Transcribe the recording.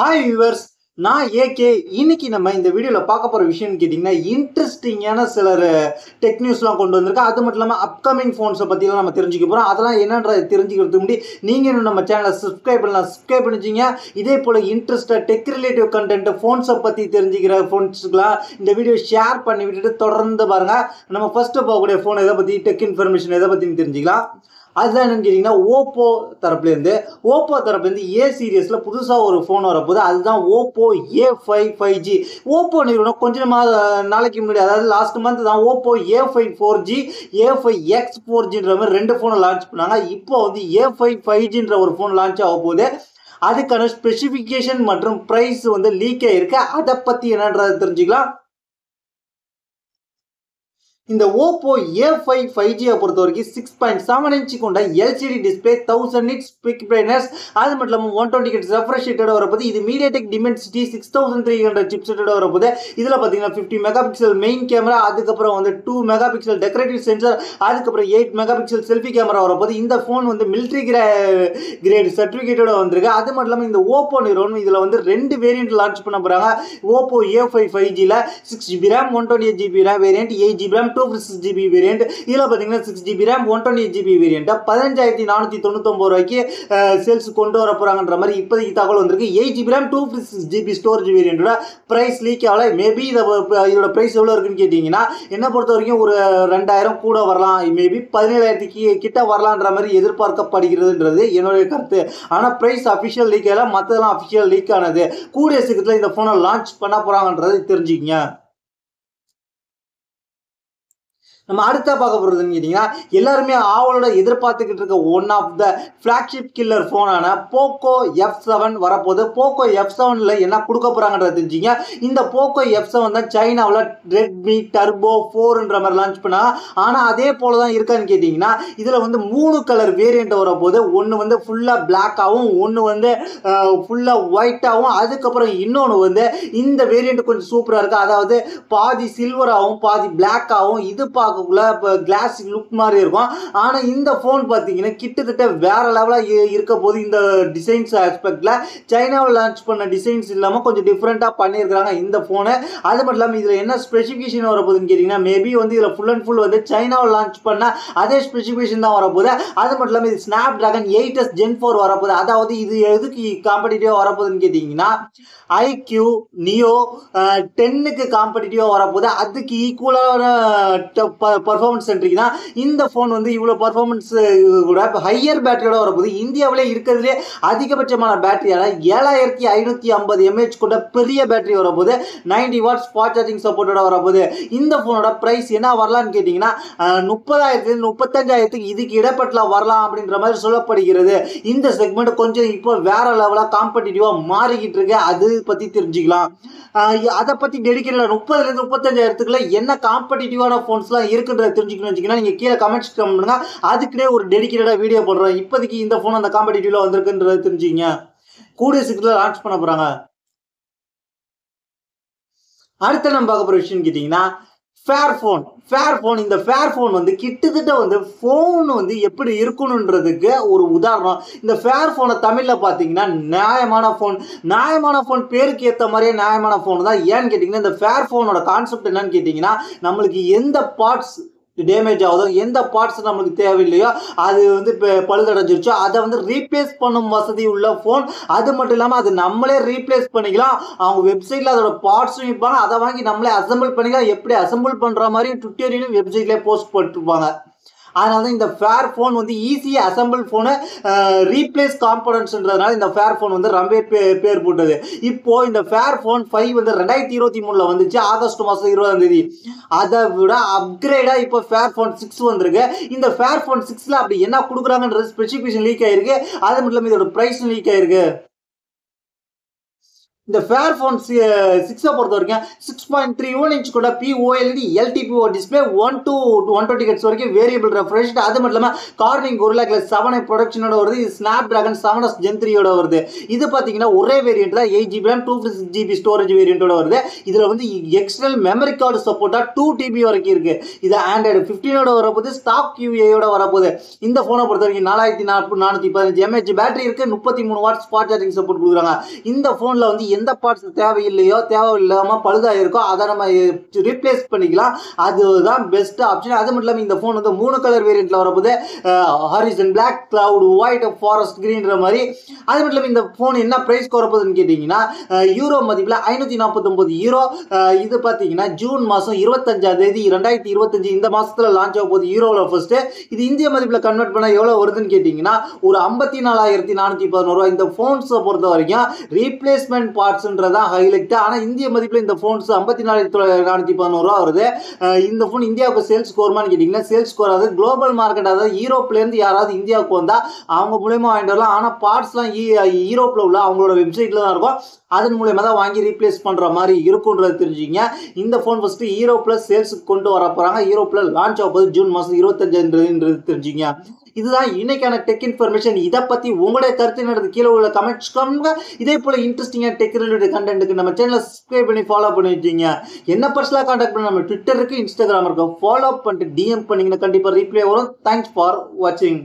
Hi viewers, நான் AK. இன்னைக்கு நம்ம இந்த வீடியோவில் பார்க்க போகிற விஷயம்னு கேட்டிங்கன்னா, இன்ட்ரெஸ்டிங்கான சிலர் டெக் நியூஸ்லாம் கொண்டு வந்திருக்கேன். அது மட்டும் இல்லாமல் அப்கமிங் ஃபோன்ஸை பற்றிலாம் நம்ம தெரிஞ்சுக்க போகிறோம். அதெல்லாம் என்னன்றதை தெரிஞ்சுக்கிறதுக்கு முன்னாடி நீங்கள் இன்னும் நம்ம சேனலை சப்ஸ்கிரைப் பண்ணிச்சிங்க. இதே போல் இன்ட்ரெஸ்டாக டெக் ரிலேட்டிவ் கண்டென்ட் ஃபோன்ஸை பற்றி தெரிஞ்சுக்கிற ஃபோன்ஸுக்கெலாம் இந்த வீடியோ ஷேர் பண்ணி விட்டுட்டு தொடர்ந்து பாருங்கள். நம்ம ஃபஸ்ட்டு போகக்கூடிய ஃபோன் எதை பற்றி டெக் இன்ஃபர்மேஷன் எதை பற்றின்னு தெரிஞ்சுக்கலாம். அதுதான் என்னன்னு கேட்டிங்கன்னா, ஓப்போ தரப்புலேருந்து ஏ சீரியஸில் புதுசாக ஒரு ஃபோன் வரப்போகுது. அதுதான் ஓப்போ A5 5G. ஓப்போ நிறுவனம் கொஞ்சம் நாளைக்கு முன்னாடி, அதாவது லாஸ்ட் மந்த் தான் ஓப்போ A5 4G A5X 4Gன்ற மாதிரி ரெண்டு ஃபோனை லான்ச் பண்ணாங்க. இப்போ வந்து A5 5Gன்ற ஒரு ஃபோன் லான்ச் ஆக போகுது. அதுக்கான ஸ்பெசிஃபிகேஷன் மற்றும் ப்ரைஸ் வந்து லீக் ஆகிருக்கு. அதை பற்றி என்னன்றதை தெரிஞ்சுக்கலாம். இந்த ஓப்போ A5 5G பொறுத்த வரைக்கும் 6.7 இன்ச் கொண்ட LCD display, 1000 nits big brightness, அது மட்டும் இல்லாமல் 120 Hz ரெஃப்ரெஷ் ரேட்டோட வரப்போது. இது MediaTek Dimensity 6300 சிப்செட்டோட வரப்போது. இதில் பார்த்தீங்கன்னா 50 மெகா பிக்சல் மெயின் கேமரா, அதுக்கப்புறம் வந்து 2 மெகா பிக்சல் டெக்கரேட்டிவ் சென்சார், அதுக்கப்புறம் 8 மெகா பிக்சல் செல்ஃபி கேமரா வரப்போது. இந்த ஃபோன் வந்து மிலிட்ரி கிரேட் சர்டிஃபிகேட்டோட வந்திருக்கு. அது மட்டும் இல்லாமல் இந்த ஓப்போ நிறுவனம் இதில் வந்து ரெண்டு வேரியன்ட் லான்ச் பண்ண போகிறாங்க. Oppo A5 5Gயில் 6GB RAM 128GB RAM variant, 8GB RAM 256GB variant. இதில் பார்த்தீங்கன்னா 6GB RAM 128GB வேரியன்ட் 15,499 ரூபாய்க்கு சேல்ஸ் கொண்டு வர போகிறாங்கன்ற மாதிரி இப்போதைக்கு தகவல் வந்திருக்கு. 8GB RAM 256GB ஸ்டோரேஜ் வேரியன்ட்டோட ப்ரைஸ் லீக் ஆகல. மேபி இதோட ப்ரைஸ் எவ்வளோ இருக்குன்னு கேட்டிங்கன்னா, என்னை பொறுத்த வரைக்கும் ஒரு 2000 கூட வரலாம், மேபி 17,000 கிட்ட வரலான்ற மாதிரி எதிர்பார்க்கப்படுகிறதுன்றது என்னுடைய கருத்து. ஆனால் ப்ரைஸ் அஃபிஷியல் லீக் ஆகல, மற்றதெல்லாம் அஃபிஷியல் லீக் ஆனது. கூடிய சீக்கிரத்தில் இந்த ஃபோனை லான்ச் பண்ண போகிறாங்கன்றது தெரிஞ்சுக்கிங்க. நம்ம அடுத்த பார்க்க போகிறதுன்னு கேட்டிங்கன்னா, எல்லாருமே ஆவலோட எதிர்பார்த்துக்கிட்டு இருக்க one of the flagship killer ஃபோனான போக்கோ F7 வரப்போகுது. போக்கோ F7ல் என்ன கொடுக்க போகிறாங்கன்றத தெரிஞ்சுங்க. இந்த போக்கோ F7 தான் சைனாவில் ரெட்மி டர்போ 4ன்ற மாதிரி லான்ச் பண்ணாங்க. ஆனால் அதே போல தான் இருக்கான்னு கேட்டிங்கன்னா, இதில் வந்து 3 கலர் வேரியண்ட் வரப்போகுது. ஒன்று வந்து ஃபுல்லாக பிளாக்காகவும், ஒன்று வந்து ஃபுல்லாக ஒயிட்டாகவும், அதுக்கப்புறம் இன்னொன்று வந்து இந்த வேரியண்ட் கொஞ்சம் சூப்பராக இருக்குது. அதாவது பாதி சில்வராகவும் பாதி பிளாக்காகவும், இது கிளாஸ் லுக் மாதிரி இருக்கும். ஆனால் இந்த ஃபோன் பார்த்தீங்கன்னா கிட்டத்தட்ட வேற லெவலாக இருக்க போது. இந்த டிசைன்ஸ் ஆஸ்பெக்ட்ல சைனாவில் லான்ச் பண்ண டிசைன்ஸ் இல்லாமல் கொஞ்சம் டிஃப்ரெண்ட்டாக பண்ணியிருக்கிறாங்க இந்த ஃபோனு. அது மட்டும் இல்லாமல் இதில் என்ன ஸ்பெசிஃபிகேஷன் வரப்போகுதுன்னு கேட்டிங்கன்னா, மேபி வந்து இதில் ஃபுல் அண்ட் ஃபுல் வந்து சைனாவில் லான்ச் பண்ண அதே ஸ்பெசிஃபிகேஷன் தான் வரப்போகுது. அது மட்டும் இல்லாமல் இது ஸ்னாப் டிராகன் 8s Gen 4 வரப்போகுது. அதாவது இது எதுக்கு காம்படிட்டிவாக வரப்போகுதுன்னு கேட்டிங்கன்னா, IQ Neo 10க்கு காம்படிட்டிவாக வரப்போகுது. அதுக்கு ஈக்குவலான பர்ஃபார்மன்ஸ் சென்ட்ரிக் தான் இந்த ஃபோன். வந்து இவ்வளோ பர்ஃபார்மன்ஸ் கூட ஹையர் பேட்டரியோட வரப்போகுது. இந்தியாவிலே இருக்கிறதுலே அதிகபட்சமான பேட்டரியான 7550 mAh கொண்ட பெரிய பேட்டரி வரப்போகுது. 90 வாட்ஸ் ஃபாஸ்ட் சார்ஜிங் சப்போர்ட்டோட வரப்போகுது. இந்த ஃபோனோட ப்ரைஸ் என்ன வரலான்னு கேட்டிங்கன்னா, 30,000 35,000 இதுக்கு இடப்பட்டல வரலாம் அப்படின்ற மாதிரி சொல்லப்படுகிறது. இந்த செக்மெண்ட் கொஞ்சம் இப்போ வேற லெவலாக காம்படிட்டிவாக மாறிக்கிட்டு இருக்கு. அது பற்றி தெரிஞ்சுக்கலாம். அதை பற்றி டெடிக்கேட்டட் 30,000 35,000 என்ன காம்படிட்டிவான ஃபோன்ஸ்லாம் இருக்குன்றத தெரிஞ்சுக்கணும்னு வச்சுக்கோங்க. நீங்கள் கீழே கமெண்ட்ஸ் பண்ணுங்க, அதுக்குன்னே ஒரு டெடிக்கேட்டடாக வீடியோ போடுறோம். இப்போதைக்கு இந்த ஃபோன் அந்த காம்படிட்டிவ்ல வந்திருக்குன்றத தெரிஞ்சுக்கிங்க. கூடிய சீக்கிரத்தில் லான்ச் பண்ண போகிறாங்க. அடுத்த நம்ம பார்க்க போகிற விஷயம் கேட்டிங்கன்னா, ஃபேர் ஃபோன். இந்த ஃபேர் ஃபோன் வந்து கிட்டத்தட்ட வந்து ஃபோன் வந்து எப்படி இருக்கணுன்றதுக்கு ஒரு உதாரணம். இந்த ஃபேர் ஃபோனை தமிழில் பார்த்தீங்கன்னா நியாயமான ஃபோன் பேருக்கு ஏற்ற மாதிரியே நியாயமான ஃபோன் தான். ஏன்னு கேட்டிங்கன்னா, இந்த ஃபேர் ஃபோனோட கான்செப்ட் என்னன்னு கேட்டிங்கன்னா, நம்மளுக்கு எந்த பார்ட்ஸ் டேமேஜ் ஆகுதோ, எந்த பார்ட்ஸ் நம்மளுக்கு தேவையில்லையோ, அது வந்து இப்போ பழுதடைஞ்சிருச்சோ அதை வந்து ரீப்ளேஸ் பண்ணும் வசதி உள்ள ஃபோன். அது மட்டும் இல்லாமல் அது நம்மளே ரீப்ளேஸ் பண்ணிக்கலாம். அவங்க வெப்சைட்டில் அதோட பார்ட்ஸும் விற்பாங்க. அதை வாங்கி நம்மளே அசம்பிள் பண்ணிக்கலாம். எப்படி அசம்பிள் பண்ணுற மாதிரி டுட்டோரியலும் வெப்சைட்லேயே போஸ்ட் பண்ணிருப்பாங்க. அதனால தான் இந்த ஃபேர் ஃபோன் வந்து ஈஸியாக அசம்பிள் ஃபோனை ரீப்ளேஸ் காம்பனன்ட்ஸ்ன்றதுனால இந்த ஃபேர் ஃபோன் வந்து ரொம்ப பேர் போட்டது. இப்போது இந்த ஃபேர் ஃபோன் 5 வந்து 2023 வந்துச்சு, ஆகஸ்ட் மாதம் 20ஆம் தேதி. அதை விட அப்கிரேடாக இப்போ ஃபேர் ஃபோன் 6 வந்திருக்கு. இந்த ஃபேர் ஃபோன் 6ல் அப்படி என்ன கொடுக்குறாங்கன்றது ஸ்பெசிஃபிகேஷன் லீக் ஆகிருக்கு. அது மட்டும் இல்லாமல் இதோட ப்ரைஸும் லீக் ஆகிருக்கு. இந்த ஃபேர்ஃபோன் 6 பொறுத்த வரைக்கும் 6.31 இன்ச் கூட POLED LTPO display 1 to 120 hertz வரைக்கும் வேரியபிள் ரெஃப்ரெஷ். அது மட்டும் இல்லாமல் கார்னிங் Gorilla Glass 7 ப்ரொடக்ஷனோட வருது. இது Snapdragon 7S Gen 3யோட வருது. இது பார்த்தீங்கன்னா ஒரே வேரியன்ட் தான் 8GB RAM 256GB ஸ்டோரேஜ் வேரியன்ட்டோட வருது. இதில் வந்து எக்ஸ்டர்னல் மெமரி கார்டு சப்போர்ட்டாக 2TB வரைக்கும் இருக்கு. இது Android 15ஓட வரப்போது, ஸ்டாக் QA வரப்போகுது. இந்த ஃபோனை பொறுத்த வரைக்கும் 4415 mAh பேட்டரி இருக்கு, 33 வாட்ஸ் ஃபாஸ்ட் சார்ஜிங் சப்போர்ட் கொடுக்குறாங்க. இந்த ஃபோனில் வந்து எந்த பார்ட்ஸ் தேவையில்லையோ தேவையில்லாமல் பழுதாயிருக்கோ அதை நம்ம ரீப்ளேஸ் பண்ணிக்கலாம். அதுதான் பெஸ்ட் ஆப்ஷன். அது மட்டும் இல்லாமல் இந்த ஃபோன் வந்து 3 கலர் வேரியண்ட்ல வரப்போது, horizon black, cloud white, forest கிரீன்ற மாதிரி. அது மட்டும் இல்லாமல் இந்த ஃபோன் என்ன ப்ரைஸ் வரப்போகுதுன்னு கேட்டிங்கன்னா யூரோ மதிப்பில் 549 யூரோ. இது பார்த்தீங்கன்னா ஜூன் மாதம் 25ஆம் தேதி 2025 இந்த மாதத்தில் லான்ச் ஆக போகுது யூரோவில் ஃபர்ஸ்ட். இது இந்திய மதிப்பில் கன்வெர்ட் பண்ணால் எவ்வளோ வருதுன்னு கேட்டிங்கன்னா ஒரு 54,411 ரூபா. இந்த ஃபோன்ஸை பொறுத்த வரைக்கும் ரீப்ளேஸ்மெண்ட் பார்ட்ஸ்ன்றதான் ஹைலைட். ஆனால் இந்திய மதிப்பில் இந்த ஃபோன்ஸ் 54,411 ரூபா வருது. இந்த ஃபோன் இந்தியாவுக்கு சேல்ஸ் ஸ்கோர்மான்னு கேட்டிங்கன்னா சேல்ஸ் ஸ்கோர் ஆகுது. குளோபல் மார்க்கெட், அதாவது யூரோப்லேருந்து யாராவது இந்தியாவுக்கு வந்தால் அவங்க மூலயமா வாங்கிட்டு வரலாம். ஆனால் பார்ட்ஸ்லாம் யூரோப்பில் உள்ள அவங்களோட வெப்சைட்டில் தான் இருக்கும். அதன் மூலயமா தான் வாங்கி ரீப்ளேஸ் பண்ணுற மாதிரி இருக்குன்றது தெரிஞ்சுங்க. இந்த ஃபோன் ஃபஸ்ட்டு யூரோப்பில் சேல்ஸுக்கு கொண்டு வர போகிறாங்க. யூரோப்பில் லான்ச் ஆக போகுது ஜூன் மாதம் 25 தெரிஞ்சுங்க. இதுதான் இன்னைக்கான டெக் இன்ஃபர்மேஷன். இதை பற்றி உங்களுடைய கருத்து என்னது கீழே உள்ள கமெண்ட்ஸ் பண்ணுங்க. இதே போல் இன்ட்ரெஸ்டிங்காக டெக் ரிலேட்டட் கண்டென்ட்டுக்கு நம்ம சேனலை சப்ஸ்கிரைப் பண்ணி ஃபாலோ பண்ணி வச்சிங்க. என்ன பர்சனலாக கான்டாக்ட் பண்ணி நம்ம ட்விட்டர் இருக்கு, இன்ஸ்டாகிராம் இருக்கு, ஃபாலோ பண்ணிட்டு DM பண்ணிங்கன்னா கண்டிப்பாக ரீப்ளே வரும். தேங்க்ஸ் ஃபார் வாட்சிங்.